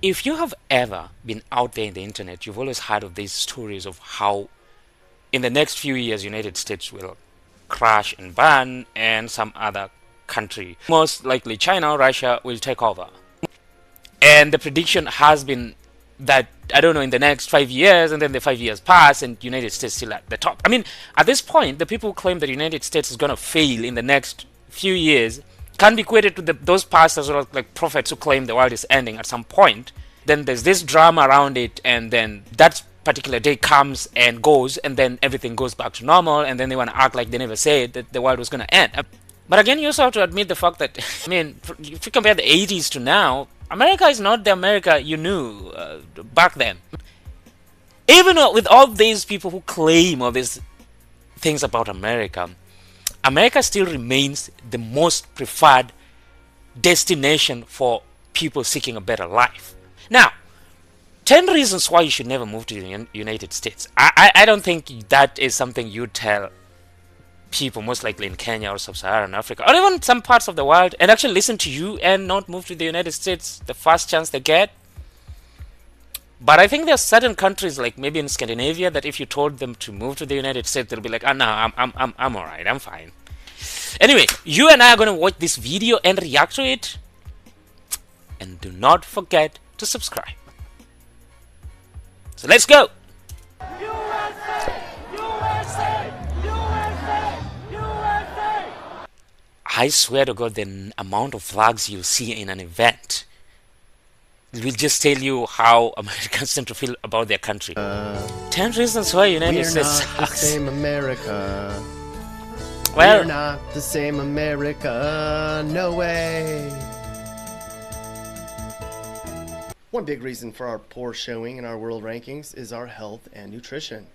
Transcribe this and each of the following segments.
If you have ever been out there in the internet, you've always heard of these stories of how in the next few years United States will crash and burn and some other country, most likely China or Russia, will take over. And the prediction has been that, I don't know, in the next 5 years, and then the 5 years pass and United States still at the top. I mean, at this point, the people who claim that United States is going to fail in the next few years can be equated to those pastors or like prophets who claim the world is ending at some point. Then there's this drama around it, and then that particular day comes and goes, and then everything goes back to normal, and then they want to act like they never said that the world was going to end. But again, you also have to admit the fact that, I mean, if you compare the 80s to now, America is not the America you knew back then. Even with all these people who claim all these things about America, America still remains the most preferred destination for people seeking a better life. Now, 10 reasons why you should never move to the United States. I don't think that is something you tell people, most likely in Kenya or Sub-Saharan Africa, or even some parts of the world, and actually listen to you and not move to the United States the first chance they get. But I think there are certain countries, like maybe in Scandinavia, that if you told them to move to the United States, they'll be like, "Oh no, I'm all right, I'm fine." Anyway, you and I are going to watch this video and react to it, and do not forget to subscribe. So let's go. I swear to God, the amount of flags you see in an event will just tell you how Americans tend to feel about their country. 10 reasons why United States sucks. We're not the same America. Well, we're not the same America. No way. One big reason for our poor showing in our world rankings is our health and nutrition.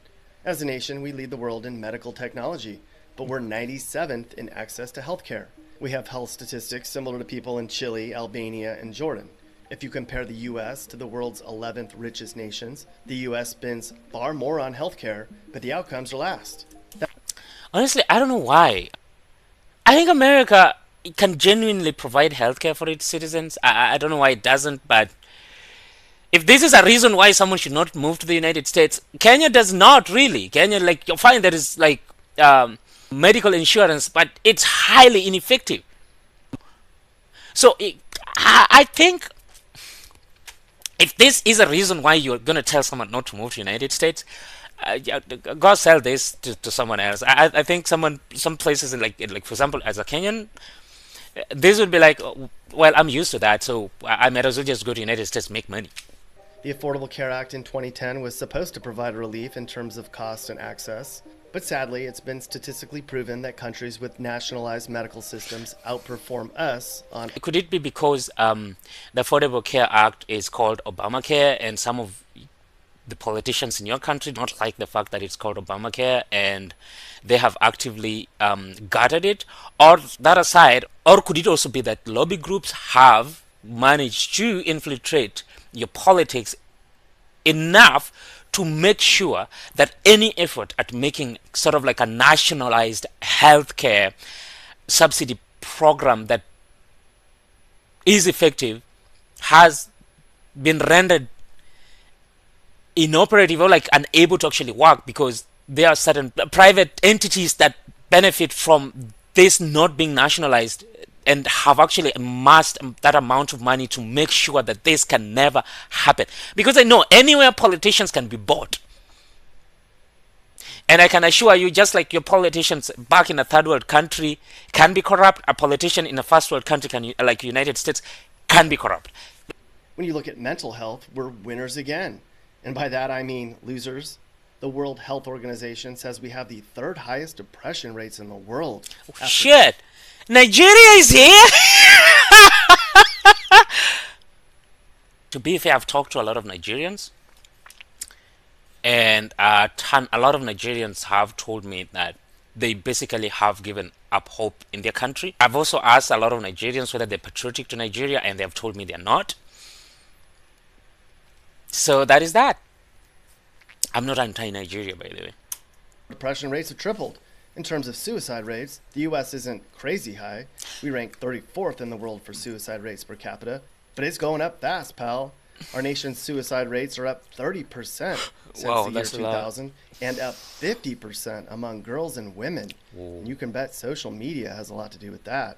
As a nation, we lead the world in medical technology, but we're 97th in access to healthcare. We have health statistics similar to people in Chile, Albania, and Jordan. If you compare the US to the world's 11th richest nations, the US spends far more on healthcare, but the outcomes are last. Honestly, I don't know why. I think America can genuinely provide healthcare for its citizens. I don't know why it doesn't, but if this is a reason why someone should not move to the United States, Kenya does not really. Kenya, like, you'll find there is like medical insurance, but it's highly ineffective. So I think if this is a reason why you're going to tell someone not to move to the United States, go sell this to someone else. I think some places like for example, as a Kenyan, this would be like, well, I'm used to that, so I might as well just go to the United States, make money. The Affordable Care Act in 2010 was supposed to provide relief in terms of cost and access, but sadly, it's been statistically proven that countries with nationalized medical systems outperform us on... Could it be because the Affordable Care Act is called Obamacare, and some of the politicians in your country don't like the fact that it's called Obamacare, and they have actively gutted it? Or that aside, or could it also be that lobby groups have managed to infiltrate your politics enough to make sure that any effort at making sort of like a nationalized healthcare subsidy program that is effective has been rendered inoperative or like unable to actually work, because there are certain private entities that benefit from this not being nationalized and have actually amassed that amount of money to make sure that this can never happen. Because I know anywhere politicians can be bought. And I can assure you, just like your politicians back in a third world country can be corrupt, a politician in a first world country like United States can be corrupt. When you look at mental health, we're winners again. And by that I mean losers. The World Health Organization says we have the third highest depression rates in the world. Shit! Nigeria is here? To be fair, I've talked to a lot of Nigerians, and a lot of Nigerians have told me that they basically have given up hope in their country. I've also asked a lot of Nigerians whether they're patriotic to Nigeria, and they have told me they're not. So that is that. I'm not anti-Nigeria, by the way. Depression rates have tripled. In terms of suicide rates, the US isn't crazy high. We rank 34th in the world for suicide rates per capita, but it's going up fast, pal. Our nation's suicide rates are up 30% since Wow, the year that's a lot. 2000 and up 50% among girls and women. Whoa. And you can bet social media has a lot to do with that.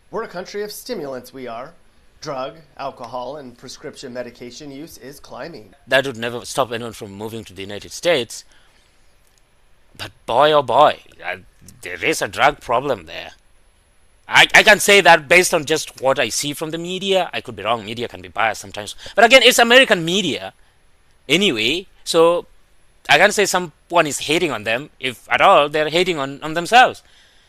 We're a country of stimulants, we are. Drug, alcohol, and prescription medication use is climbing. That would never stop anyone from moving to the United States. But boy, oh boy, there is a drug problem there. I can say that based on just what I see from the media. I could be wrong. Media can be biased sometimes. But again, it's American media anyway. So I can say someone is hating on them. If at all, they're hating on themselves.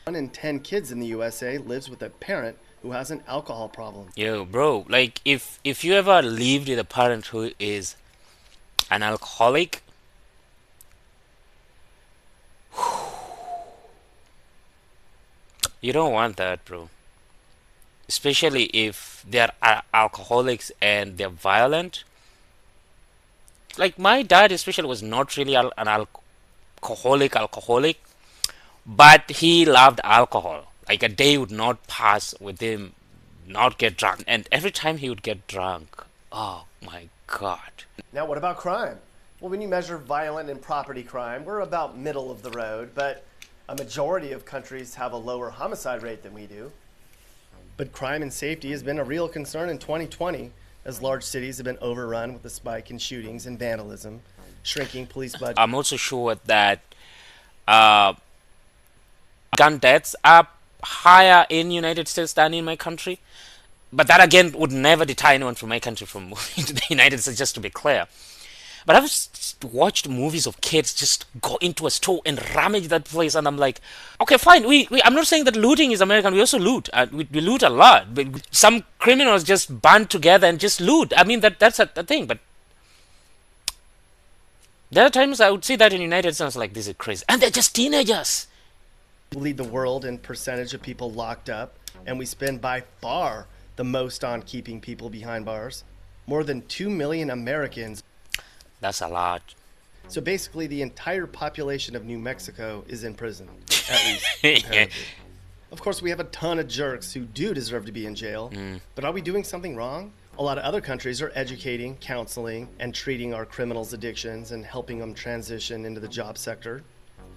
1 in 10 kids in the USA lives with a parent who has an alcohol problem. Yo, bro, like if you ever lived with a parent who is an alcoholic, you don't want that, bro. Especially if they're alcoholics and they're violent. Like my dad, especially, was not really an alcoholic, but he loved alcohol. Like a day would not pass with him not get drunk, and every time he would get drunk, oh my god. Now, what about crime? Well, when you measure violent and property crime, we're about middle of the road, but a majority of countries have a lower homicide rate than we do. But crime and safety has been a real concern in 2020 as large cities have been overrun with a spike in shootings and vandalism, shrinking police budgets. I'm also sure that uh, gun deaths are higher in United States than in my country. But that again would never deter anyone from my country from moving to the United States, just to be clear. But I've watched movies of kids just go into a store and rummage that place, and I'm like, okay, fine. I'm not saying that looting is American. We also loot. We loot a lot. But some criminals just band together and just loot. I mean, that's a thing. But there are times I would see that in the United States, like, this is crazy. And they're just teenagers. We lead the world in percentage of people locked up, and we spend by far the most on keeping people behind bars. More than 2 million Americans. That's a lot. So basically, the entire population of New Mexico is in prison, at least. Comparatively. Of course, we have a ton of jerks who do deserve to be in jail, but are we doing something wrong? A lot of other countries are educating, counseling, and treating our criminals' addictions and helping them transition into the job sector.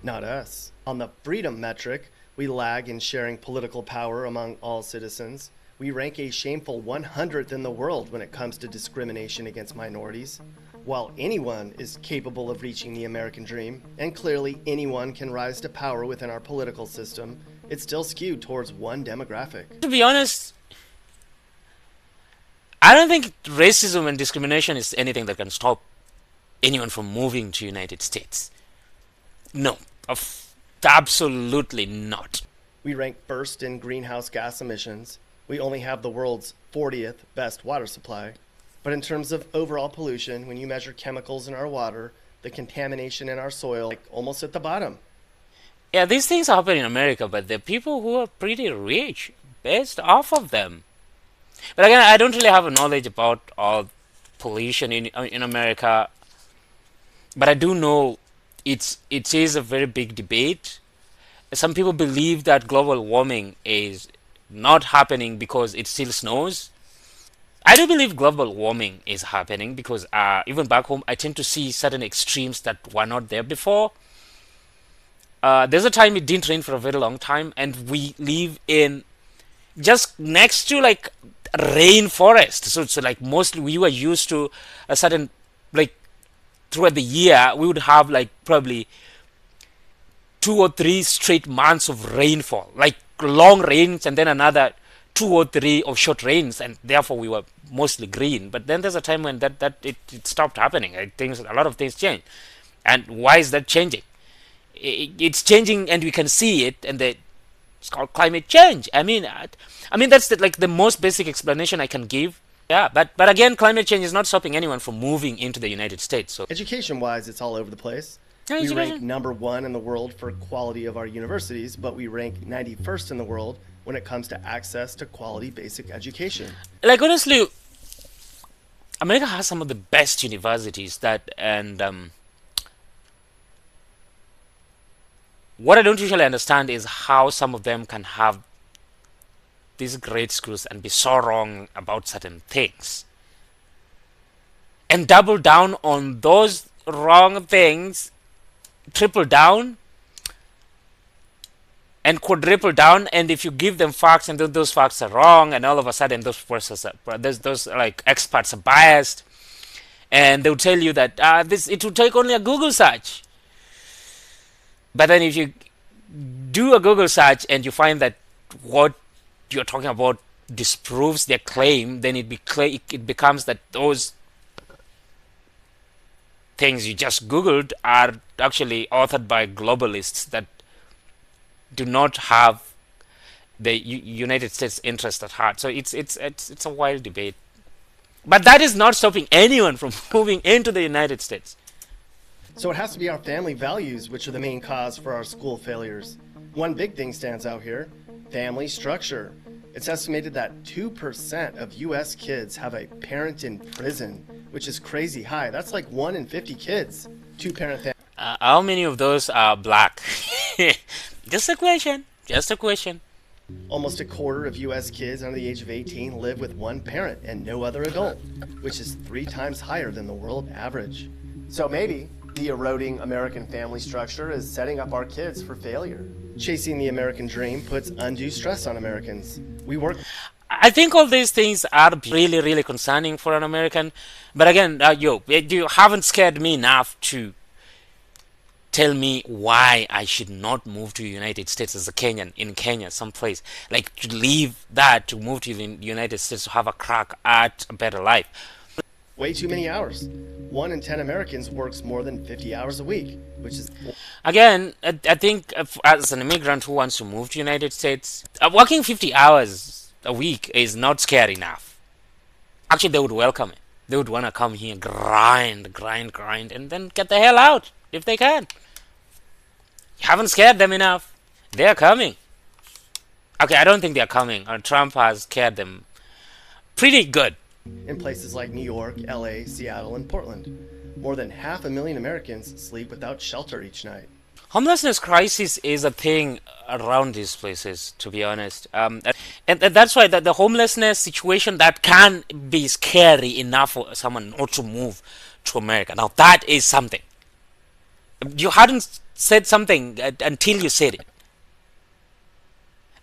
Not us. On the freedom metric, we lag in sharing political power among all citizens. We rank a shameful 100th in the world when it comes to discrimination against minorities. While anyone is capable of reaching the American dream, and clearly anyone can rise to power within our political system, it's still skewed towards one demographic. To be honest, I don't think racism and discrimination is anything that can stop anyone from moving to United States. No, absolutely not. We rank first in greenhouse gas emissions. We only have the world's 40th best water supply. But in terms of overall pollution, when you measure chemicals in our water, the contamination in our soil, like almost at the bottom. Yeah, these things happen in America, but the people who are pretty rich based off of them. But again, I don't really have a knowledge about all pollution in America. But I do know it is a very big debate. Some people believe that global warming is not happening because it still snows. I do believe global warming is happening because even back home, I tend to see certain extremes that were not there before. There's a time it didn't rain for a very long time, and we live in just next to like rainforest. So like mostly we were used to a certain, like, throughout the year we would have like probably 2 or 3 straight months of rainfall, like long rains, and then another 2 or 3 of short rains, and therefore we were mostly green. But then there's a time when it stopped happening. A lot of things changed. And why is that changing? It's changing, and we can see it, and it's called climate change. I mean that's the most basic explanation I can give. Yeah, but again, climate change is not stopping anyone from moving into the United States. So Education-wise, it's all over the place. Yeah, we rank number 1 in the world for quality of our universities, but we rank 91st in the world when it comes to access to quality basic education. like, honestly, America has some of the best universities what I don't usually understand is how some of them can have these great schools and be so wrong about certain things. and double down on those wrong things, triple down and quadruple down. And if you give them facts and those facts are wrong, and all of a sudden those like experts are biased, and they'll tell you that it will take only a Google search. But then if you do a Google search and you find that what you're talking about disproves their claim, then it becomes that those things you just Googled are actually authored by globalists that do not have the United States interest at heart. So it's a wild debate. But that is not stopping anyone from moving into the United States. So it has to be our family values which are the main cause for our school failures. One big thing stands out here: family structure. It's estimated that 2% of US kids have a parent in prison, which is crazy high. That's like 1 in 50 kids, two-parent family. How many of those are black? Just a question. Just a question. Almost a quarter of US kids under the age of 18 live with one parent and no other adult, which is 3 times higher than the world average. So maybe the eroding American family structure is setting up our kids for failure. Chasing the American dream puts undue stress on Americans. I think all these things are really, really concerning for an American. But again, you haven't scared me enough to tell me why I should not move to the United States as a Kenyan in Kenya, someplace. Like, to leave that, to move to the United States to have a crack at a better life. Way too many hours. 1 in 10 Americans works more than 50 hours a week, which is... Again, I think as an immigrant who wants to move to the United States, working 50 hours a week is not scary enough. Actually, they would welcome it. They would want to come here, grind, and then get the hell out if they can. You haven't scared them enough. They're coming. Okay, I don't think they're coming. Trump has scared them pretty good. In places like New York, LA, Seattle, and Portland, more than 500,000 Americans sleep without shelter each night. Homelessness crisis is a thing around these places, to be honest. And that's why the homelessness situation, that can be scary enough for someone not to move to America. Now, that is something. You hadn't said something until you said it.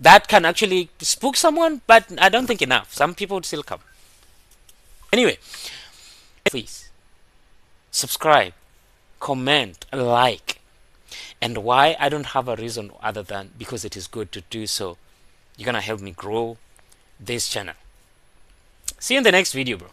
That can actually spook someone, but I don't think enough. Some people would still come. Anyway, please subscribe, comment, like. And why? I don't have a reason other than because it is good to do so. You're gonna help me grow this channel. See you in the next video, bro.